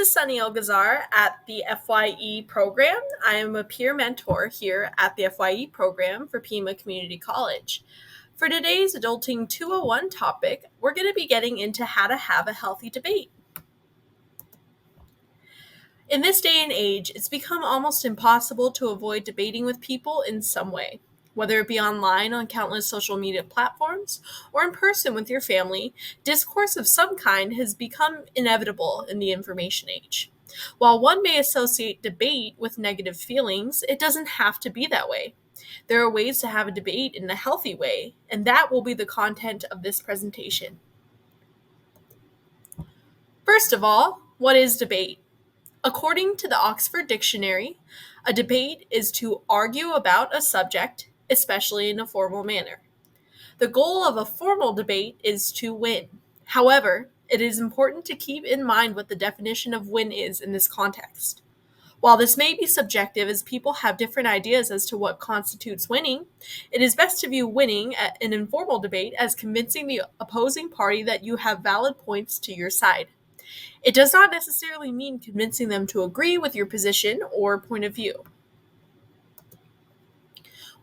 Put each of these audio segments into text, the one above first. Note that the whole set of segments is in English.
is Sunny Algazar at the FYE program. I am a peer mentor here at the FYE program for Pima Community College. For today's Adulting 201 topic, we're going to be getting into how to have a healthy debate. In this day and age, it's become almost impossible to avoid debating with people in some way. Whether it be online on countless social media platforms or in person with your family, discourse of some kind has become inevitable in the information age. While one may associate debate with negative feelings, it doesn't have to be that way. There are ways to have a debate in a healthy way, and that will be the content of this presentation. First of all, what is debate? According to the Oxford Dictionary, a debate is to argue about a subject, especially in a formal manner. The goal of a formal debate is to win. However, it is important to keep in mind what the definition of win is in this context. While this may be subjective as people have different ideas as to what constitutes winning, it is best to view winning at an informal debate as convincing the opposing party that you have valid points to your side. It does not necessarily mean convincing them to agree with your position or point of view.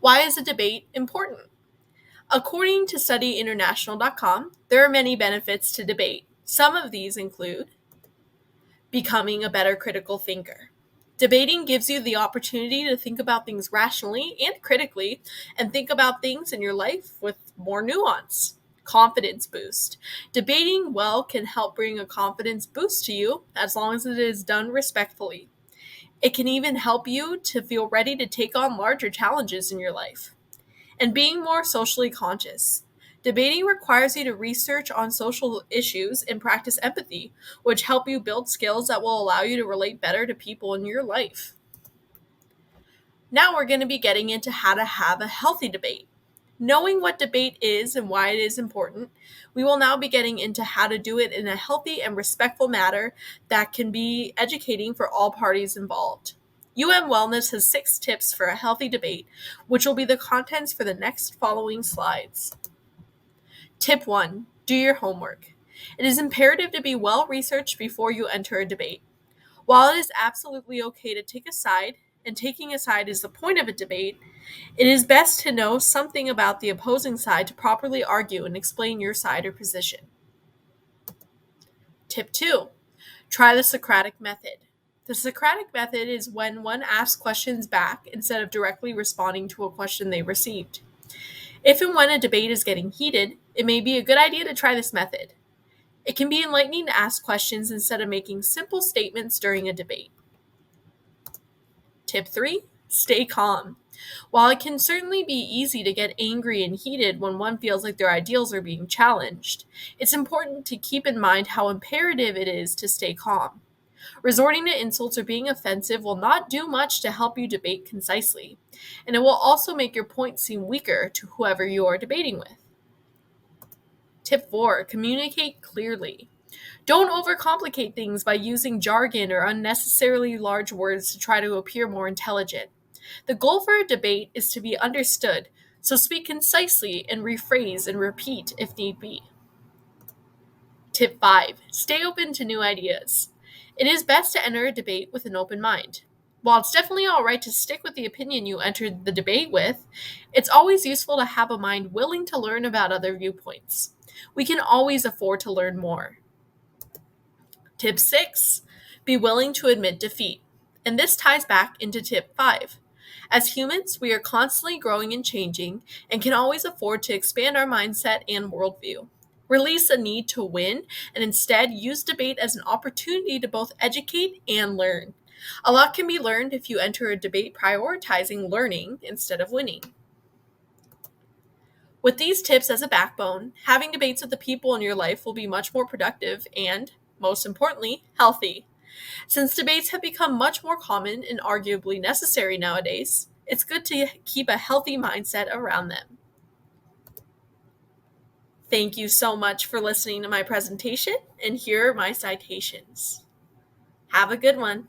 Why is a debate important? According to studyinternational.com, there are many benefits to debate. Some of these include becoming a better critical thinker. Debating gives you the opportunity to think about things rationally and critically and think about things in your life with more nuance. Confidence boost. Debating well can help bring a confidence boost to you as long as it is done respectfully. It can even help you to feel ready to take on larger challenges in your life. And being more socially conscious. Debating requires you to research on social issues and practice empathy, which help you build skills that will allow you to relate better to people in your life. Now we're going to be getting into how to have a healthy debate. Knowing what debate is and why it is important, we will now be getting into how to do it in a healthy and respectful manner that can be educating for all parties involved. Wellness has 6 tips for a healthy debate, which will be the contents for the next following slides. Tip 1. Do your homework. It is imperative to be well researched before you enter a debate. While it is absolutely okay to take a side, and taking a side is the point of a debate, it is best to know something about the opposing side to properly argue and explain your side or position. Tip 2. Try the Socratic Method. The Socratic Method is when one asks questions back instead of directly responding to a question they received. If and when a debate is getting heated, it may be a good idea to try this method. It can be enlightening to ask questions instead of making simple statements during a debate. Tip 3. Stay calm. While it can certainly be easy to get angry and heated when one feels like their ideals are being challenged, it's important to keep in mind how imperative it is to stay calm. Resorting to insults or being offensive will not do much to help you debate concisely, and it will also make your point seem weaker to whoever you are debating with. Tip 4. Communicate clearly. Don't overcomplicate things by using jargon or unnecessarily large words to try to appear more intelligent. The goal for a debate is to be understood, so speak concisely and rephrase and repeat if need be. Tip 5. Stay open to new ideas. It is best to enter a debate with an open mind. While it's definitely all right to stick with the opinion you entered the debate with, it's always useful to have a mind willing to learn about other viewpoints. We can always afford to learn more. Tip 6. Be willing to admit defeat. And this ties back into tip 5. As humans, we are constantly growing and changing and can always afford to expand our mindset and worldview. Release a need to win and instead use debate as an opportunity to both educate and learn. A lot can be learned if you enter a debate prioritizing learning instead of winning. With these tips as a backbone, having debates with the people in your life will be much more productive and, most importantly, healthy. Since debates have become much more common and arguably necessary nowadays, it's good to keep a healthy mindset around them. Thank you so much for listening to my presentation, and here are my citations. Have a good one.